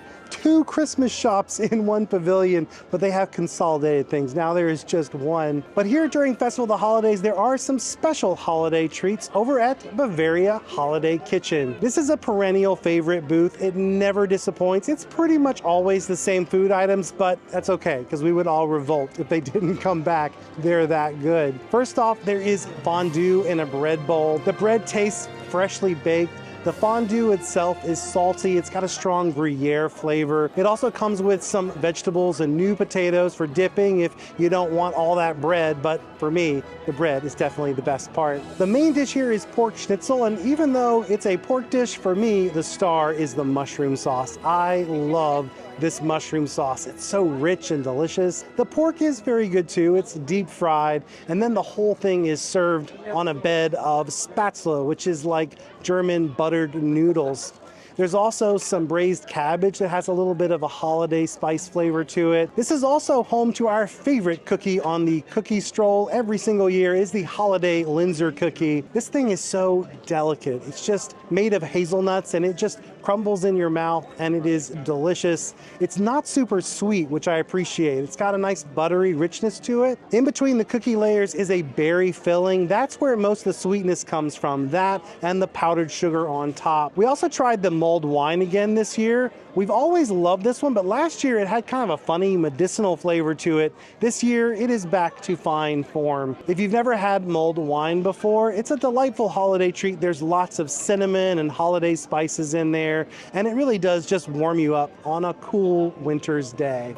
Christmas shops in one pavilion, but they have consolidated things. Now there is just one. But here during Festival of the Holidays, there are some special holiday treats over at Bavaria Holiday Kitchen. This is a perennial favorite booth. It never disappoints. It's pretty much always the same food items, but that's okay, because we would all revolt if they didn't come back. They're that good. First off, there is fondue in a bread bowl. The bread tastes freshly baked. The fondue itself is salty. It's got a strong Gruyere flavor. It also comes with some vegetables and new potatoes for dipping if you don't want all that bread, but for me, the bread is definitely the best part. The main dish here is pork schnitzel, and even though it's a pork dish, for me, the star is the mushroom sauce. I love this mushroom sauce. It's so rich and delicious. The pork is very good too. It's deep fried, and then the whole thing is served on a bed of Spätzle, which is like German buttered noodles. There's also some braised cabbage that has a little bit of a holiday spice flavor to it. This is also home to our favorite cookie on the cookie stroll every single year is the holiday Linzer cookie. This thing is so delicate. It's just made of hazelnuts and it just crumbles in your mouth and it is delicious. It's not super sweet, which I appreciate. It's got a nice buttery richness to it. In between the cookie layers is a berry filling. That's where most of the sweetness comes from, that and the powdered sugar on top. We also tried the mulled wine again this year. We've always loved this one, but last year it had kind of a funny medicinal flavor to it. This year it is back to fine form. If you've never had mulled wine before, it's a delightful holiday treat. There's lots of cinnamon and holiday spices in there, and it really does just warm you up on a cool winter's day.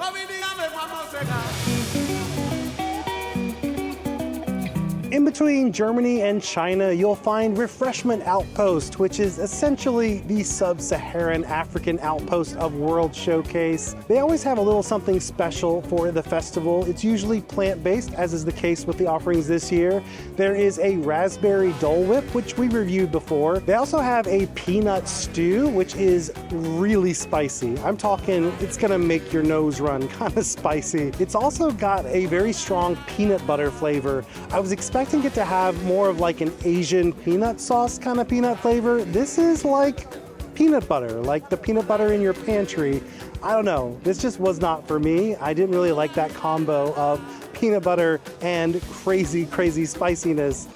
In between Germany and China, you'll find Refreshment Outpost, which is essentially the sub-Saharan African outpost of Swirled Showcase. They always have a little something special for the festival. It's usually plant-based, as is the case with the offerings this year. There is a raspberry Dole Whip, which we reviewed before. They also have a peanut stew, which is really spicy. I'm talking, it's gonna make your nose run, kind of spicy. It's also got a very strong peanut butter flavor. I was expecting it to have more of like an Asian peanut sauce kind of peanut flavor. This is like peanut butter, like the peanut butter in your pantry. I don't know, this just was not for me. I didn't really like that combo of peanut butter and crazy, crazy spiciness.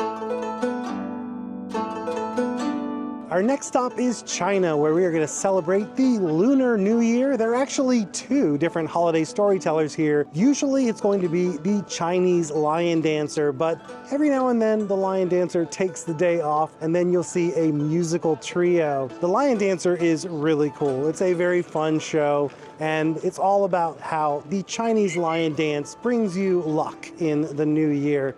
Our next stop is China, where we are going to celebrate the Lunar New Year. There are actually two different holiday storytellers here. Usually it's going to be the Chinese lion dancer, but every now and then the lion dancer takes the day off and then you'll see a musical trio. The lion dancer is really cool. It's a very fun show and it's all about how the Chinese lion dance brings you luck in the new year.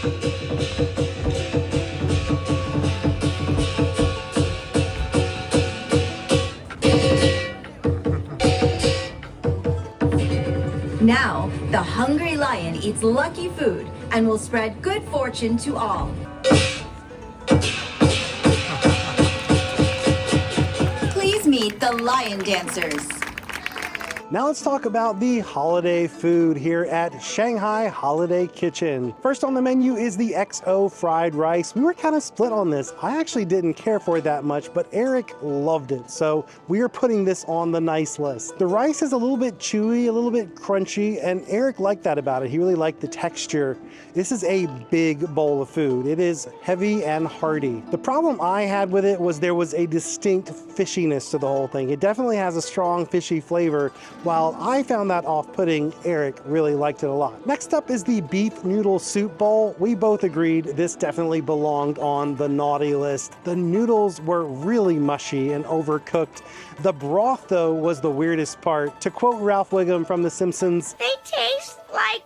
Now, the hungry lion eats lucky food and will spread good fortune to all. Please meet the lion dancers. Now let's talk about the holiday food here at Shanghai Holiday Kitchen. First on the menu is the XO fried rice. We were kind of split on this. I actually didn't care for it that much, but Eric loved it. So we are putting this on the nice list. The rice is a little bit chewy, a little bit crunchy, and Eric liked that about it. He really liked the texture. This is a big bowl of food. It is heavy and hearty. The problem I had with it was there was a distinct fishiness to the whole thing. It definitely has a strong fishy flavor. While I found that off-putting, Eric really liked it a lot. Next up is the beef noodle soup bowl. We both agreed this definitely belonged on the naughty list. The noodles were really mushy and overcooked. The broth, though, was the weirdest part. To quote Ralph Wiggum from The Simpsons, "They taste like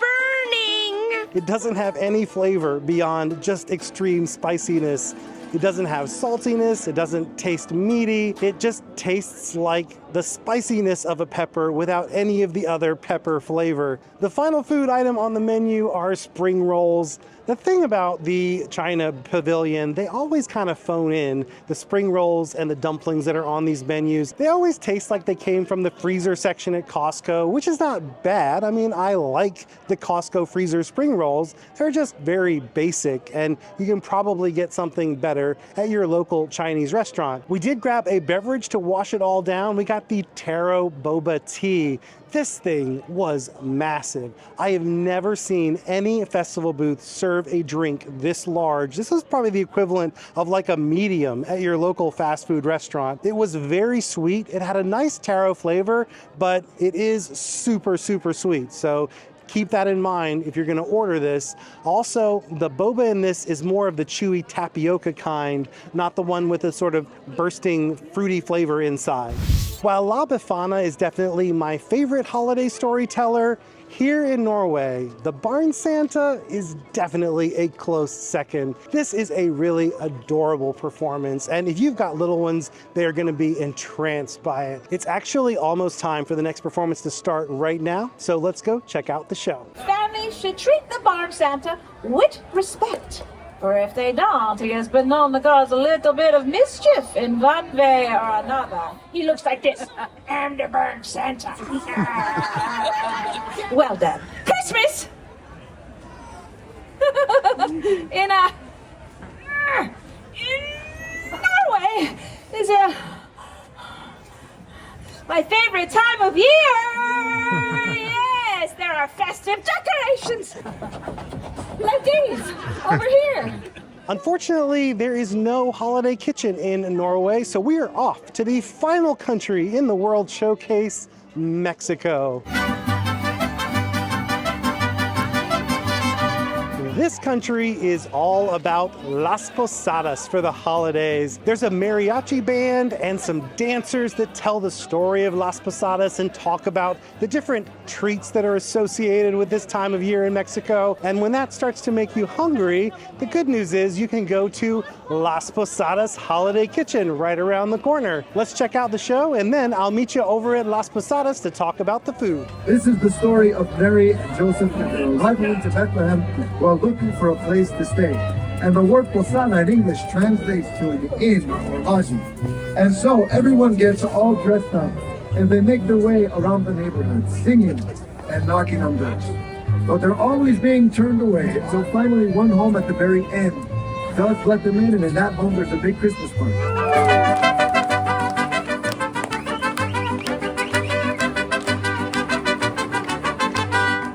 burning." it doesn't have any flavor beyond just extreme spiciness. It doesn't have saltiness, it doesn't taste meaty, it just tastes like the spiciness of a pepper without any of the other pepper flavor. The final food item on the menu are spring rolls. The thing about the China Pavilion, they always kind of phone in the spring rolls and the dumplings that are on these menus. They always taste like they came from the freezer section at Costco, which is not bad. I mean, I like the Costco freezer spring rolls. They're just very basic, and you can probably get something better at your local Chinese restaurant. We did grab a beverage to wash it all down. We got the taro boba tea. This thing was massive. I have never seen any festival booth serve a drink this large. This is probably the equivalent of like a medium at your local fast food restaurant. It was very sweet. It had a nice taro flavor, but it is super, super sweet. So keep that in mind if you're going to order this. Also, the boba in this is more of the chewy tapioca kind, not the one with a sort of bursting fruity flavor inside. While La Befana is definitely my favorite holiday storyteller, here in Norway, the Barn Santa is definitely a close second. This is a really adorable performance, and if you've got little ones, they are going to be entranced by it. It's actually almost time for the next performance to start right now, so let's go check out the show. Families should treat the Barn Santa with respect. For if they don't, he has been known to cause a little bit of mischief in one way or another. He looks like this. I'm the bird Santa. Well done. Christmas! in Norway is my favorite time of year. Yes, there are festive decorations like these over here. Unfortunately, there is no holiday kitchen in Norway, so we are off to the final country in the World Showcase, Mexico. This country is all about Las Posadas for the holidays. There's a mariachi band and some dancers that tell the story of Las Posadas and talk about the different treats that are associated with this time of year in Mexico. And when that starts to make you hungry, the good news is you can go to Las Posadas Holiday Kitchen right around the corner. Let's check out the show, and then I'll meet you over at Las Posadas to talk about the food. This is the story of Mary and Joseph and their arrival into Bethlehem while looking for a place to stay. And the word posada in English translates to an inn or lodging. And so everyone gets all dressed up and they make their way around the neighborhood singing and knocking on doors. But they're always being turned away until finally one home at the very end does let them in, and in that home there's a big Christmas party.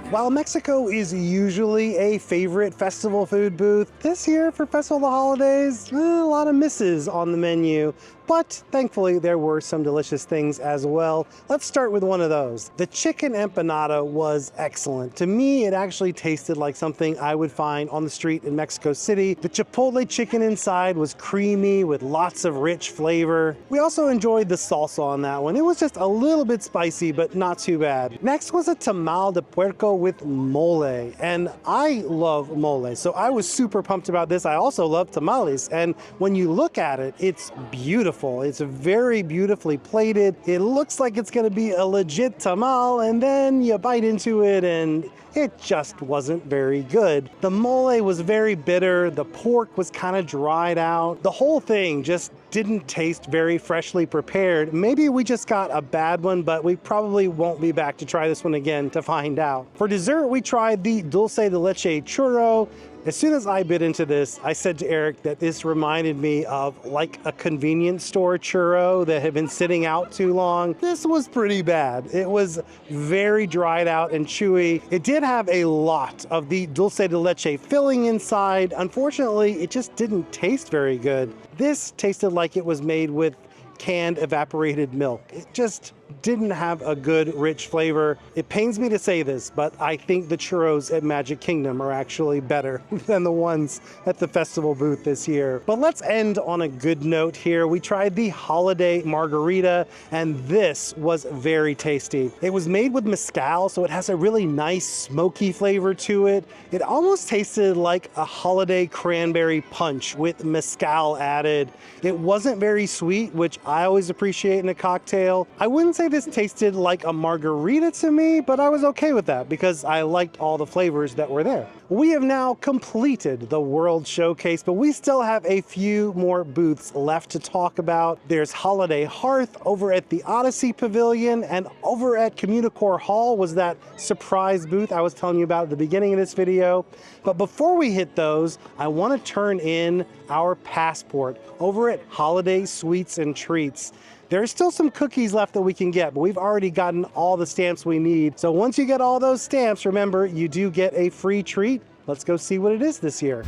While Mexico is usually a favorite festival food booth, this year for Festival of the Holidays, a lot of misses on the menu. But thankfully there were some delicious things as well. Let's start with one of those. The chicken empanada was excellent. To me, it actually tasted like something I would find on the street in Mexico City. The chipotle chicken inside was creamy with lots of rich flavor. We also enjoyed the salsa on that one. It was just a little bit spicy, but not too bad. Next was a tamal de puerco with mole, and I love mole, so I was super pumped about this. I also love tamales, and when you look at it, it's beautiful. It's very beautifully plated. It looks like it's gonna be a legit tamal, and then you bite into it and it just wasn't very good. The mole was very bitter. The pork was kind of dried out. The whole thing just didn't taste very freshly prepared. Maybe we just got a bad one, but we probably won't be back to try this one again to find out. For dessert, we tried the dulce de leche churro. As soon as I bit into this, I said to Eric that this reminded me of like a convenience store churro that had been sitting out too long. This was pretty bad. It was very dried out and chewy. It did have a lot of the dulce de leche filling inside. Unfortunately, it just didn't taste very good. This tasted like it was made with canned evaporated milk. It just didn't have a good, rich flavor. It pains me to say this, but I think the churros at Magic Kingdom are actually better than the ones at the festival booth this year. But let's end on a good note here. We tried the holiday margarita, and this was very tasty. It was made with mezcal, so it has a really nice smoky flavor to it. It almost tasted like a holiday cranberry punch with mezcal added. It wasn't very sweet, which I always appreciate in a cocktail. I wouldn't say this tasted like a margarita to me, but I was okay with that because I liked all the flavors that were there. We have now completed the World Showcase, but we still have a few more booths left to talk about. There's Holiday Hearth over at the Odyssey Pavilion, and over at Communicore Hall was that surprise booth I was telling you about at the beginning of this video. But before we hit those, I want to turn in our passport over at Holiday Sweets and Treats. There's still some cookies left that we can get, but we've already gotten all the stamps we need. So once you get all those stamps, remember, you do get a free treat. Let's go see what it is this year.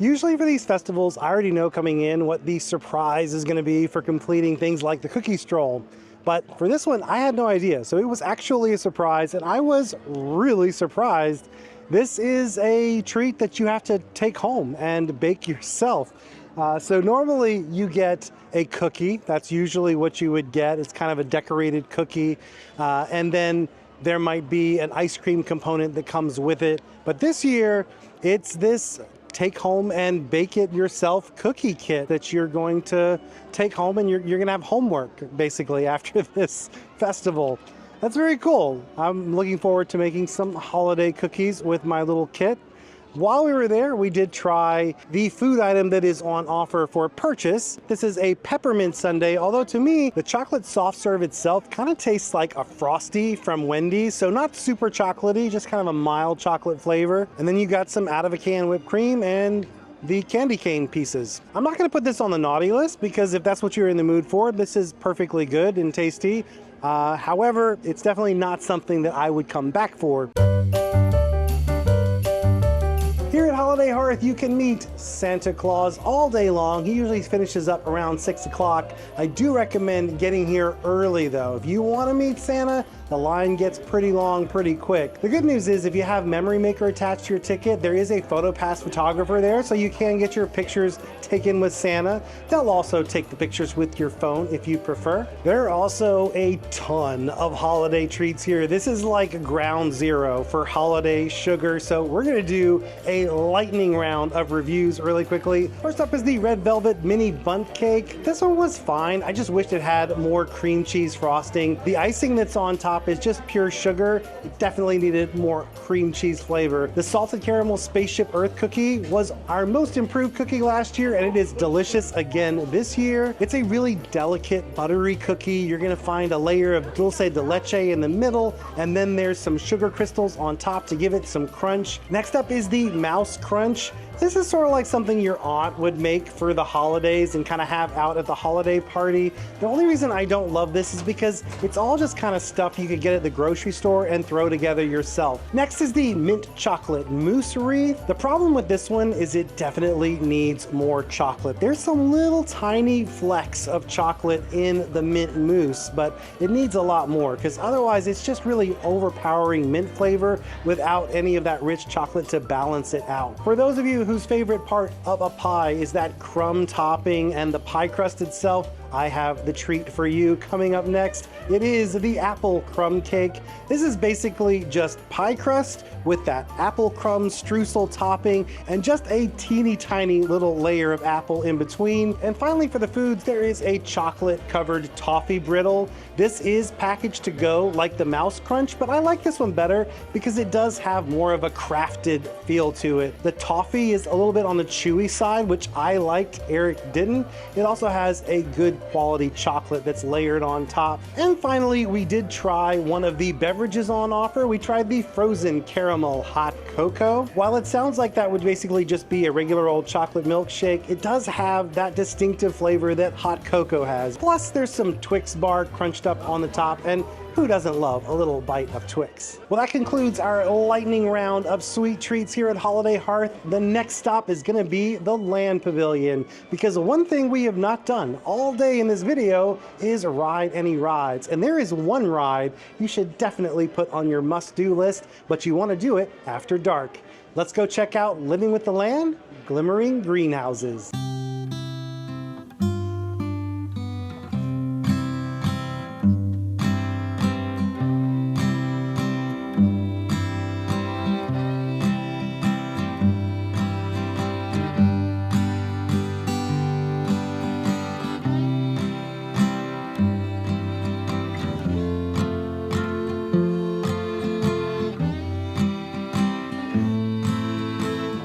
Usually for these festivals, I already know coming in what the surprise is going to be for completing things like the cookie stroll. But for this one, I had no idea. So it was actually a surprise, and I was really surprised. This is a treat that you have to take home and bake yourself. So normally you get a cookie. That's usually what you would get. It's kind of a decorated cookie. And then there might be an ice cream component that comes with it. But this year, it's this take home and bake it yourself cookie kit that you're going to take home, and you're going to have homework basically after this festival. That's very cool. I'm looking forward to making some holiday cookies with my little kit. While we were there, we did try the food item that is on offer for purchase. This is a peppermint sundae, although to me, the chocolate soft serve itself kind of tastes like a Frosty from Wendy's, so not super chocolatey, just kind of a mild chocolate flavor. And then you got some out of a can whipped cream and the candy cane pieces. I'm not going to put this on the naughty list because if that's what you're in the mood for, this is perfectly good and tasty. However, it's definitely not something that I would come back for. Here at Holiday Hearth, you can meet Santa Claus all day long. He usually finishes up around 6 o'clock. I do recommend getting here early though. If you want to meet Santa, the line gets pretty long pretty quick. The good news is if you have Memory Maker attached to your ticket, there is a PhotoPass photographer there, so you can get your pictures taken with Santa. They'll also take the pictures with your phone if you prefer. There are also a ton of holiday treats here. This is like ground zero for holiday sugar, so we're gonna do a lightning round of reviews really quickly. First up is the Red Velvet Mini Bundt Cake. This one was fine. I just wished it had more cream cheese frosting. The icing that's on top is just pure sugar. It definitely needed more cream cheese flavor. The Salted Caramel Spaceship Earth cookie was our most improved cookie last year, and it is delicious again this year. It's a really delicate buttery cookie. You're gonna find a layer of dulce de leche in the middle, and then there's some sugar crystals on top to give it some crunch. Next up is the Mouse Crunch. This is sort of like something your aunt would make for the holidays and kind of have out at the holiday party. The only reason I don't love this is because it's all just kind of stuff you could get at the grocery store and throw together yourself. Next is the Mint Chocolate Mousse Wreath. The problem with this one is it definitely needs more chocolate. There's some little tiny flecks of chocolate in the mint mousse, but it needs a lot more because otherwise it's just really overpowering mint flavor without any of that rich chocolate to balance it out. For those of you whose favorite part of a pie is that crumb topping and the pie crust itself, I have the treat for you coming up next. It is the apple crumb cake. This is basically just pie crust with that apple crumb streusel topping and just a teeny tiny little layer of apple in between. And finally for the foods, there is a chocolate covered toffee brittle. This is packaged to go like the Mouse Crunch, but I like this one better because it does have more of a crafted feel to it. The toffee is a little bit on the chewy side, which I liked, Eric didn't. It also has a good quality chocolate that's layered on top. And finally, we did try one of the beverages on offer. We tried the frozen caramel hot cocoa. While it sounds like that would basically just be a regular old chocolate milkshake, it does have that distinctive flavor that hot cocoa has. Plus, there's some Twix bar crunched up on the top, and who doesn't love a little bite of Twix? Well, that concludes our lightning round of sweet treats here at Holiday Hearth. The next stop is gonna be the Land Pavilion, because one thing we have not done all day in this video is ride any rides. And there is one ride you should definitely put on your must-do list, but you wanna do it after dark. Let's go check out Living with the Land, Glimmering Greenhouses.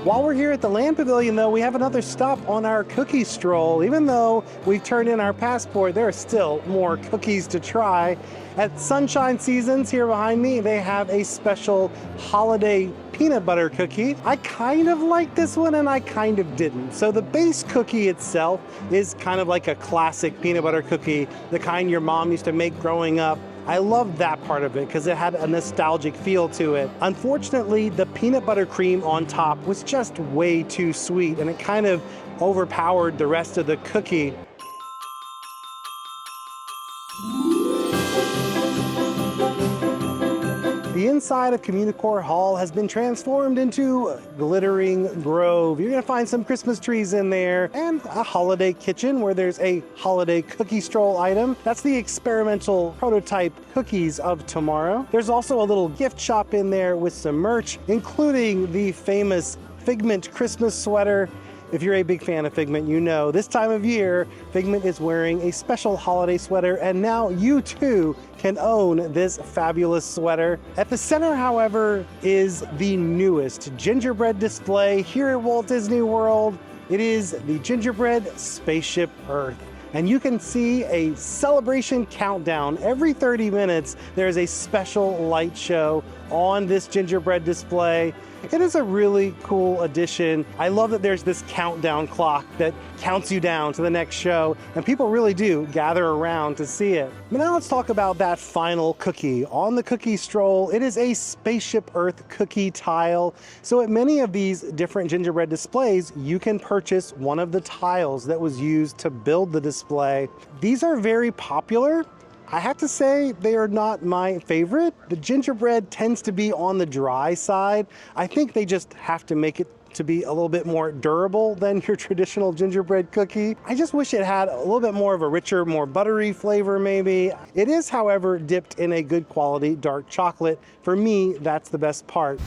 While we're here at the Land Pavilion though, we have another stop on our cookie stroll. Even though we've turned in our passport, there are still more cookies to try. At Sunshine Seasons here behind me, they have a special holiday peanut butter cookie. I kind of like this one and I kind of didn't. So the base cookie itself is kind of like a classic peanut butter cookie, the kind your mom used to make growing up. I loved that part of it because it had a nostalgic feel to it. Unfortunately, the peanut butter cream on top was just way too sweet and it kind of overpowered the rest of the cookie. The inside of Communicore Hall has been transformed into a glittering grove. You're gonna find some Christmas trees in there and a holiday kitchen where there's a holiday cookie stroll item. That's the experimental prototype cookies of tomorrow. There's also a little gift shop in there with some merch, including the famous Figment Christmas sweater. If you're a big fan of Figment, you know this time of year, Figment is wearing a special holiday sweater, and now you too can own this fabulous sweater. At the center, however, is the newest gingerbread display here at Walt Disney World. It is the gingerbread spaceship Earth. And you can see a celebration countdown. Every 30 minutes, there's a special light show on this gingerbread display. It is a really cool addition. I love that there's this countdown clock that counts you down to the next show, and people really do gather around to see it. But now let's talk about that final cookie. On the cookie stroll, it is a Spaceship Earth cookie tile. So at many of these different gingerbread displays, you can purchase one of the tiles that was used to build the display. These are very popular. I have to say they are not my favorite. The gingerbread tends to be on the dry side. I think they just have to make it to be a little bit more durable than your traditional gingerbread cookie. I just wish it had a little bit more of a richer, more buttery flavor maybe. It is, however, dipped in a good quality dark chocolate. For me, that's the best part.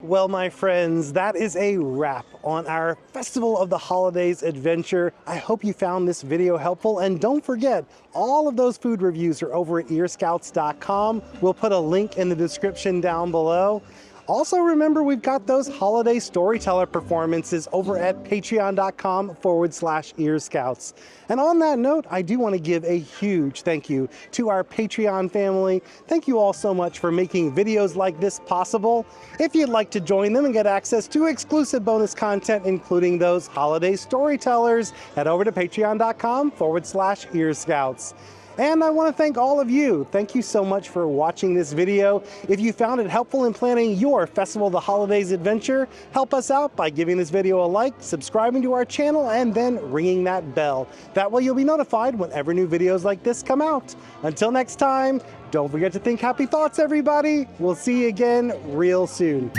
Well, my friends, that is a wrap on our Festival of the Holidays adventure. I hope you found this video helpful, and don't forget, all of those food reviews are over at earscouts.com. We'll put a link in the description down below. Also, remember, we've got those holiday storyteller performances over at patreon.com/earscouts. And on that note, I do want to give a huge thank you to our Patreon family. Thank you all so much for making videos like this possible. If you'd like to join them and get access to exclusive bonus content, including those holiday storytellers, head over to patreon.com/earscouts. And I want to thank all of you. Thank you so much for watching this video. If you found it helpful in planning your Festival of the Holidays adventure, help us out by giving this video a like, subscribing to our channel, and then ringing that bell. That way you'll be notified whenever new videos like this come out. Until next time, don't forget to think happy thoughts, everybody. We'll see you again real soon.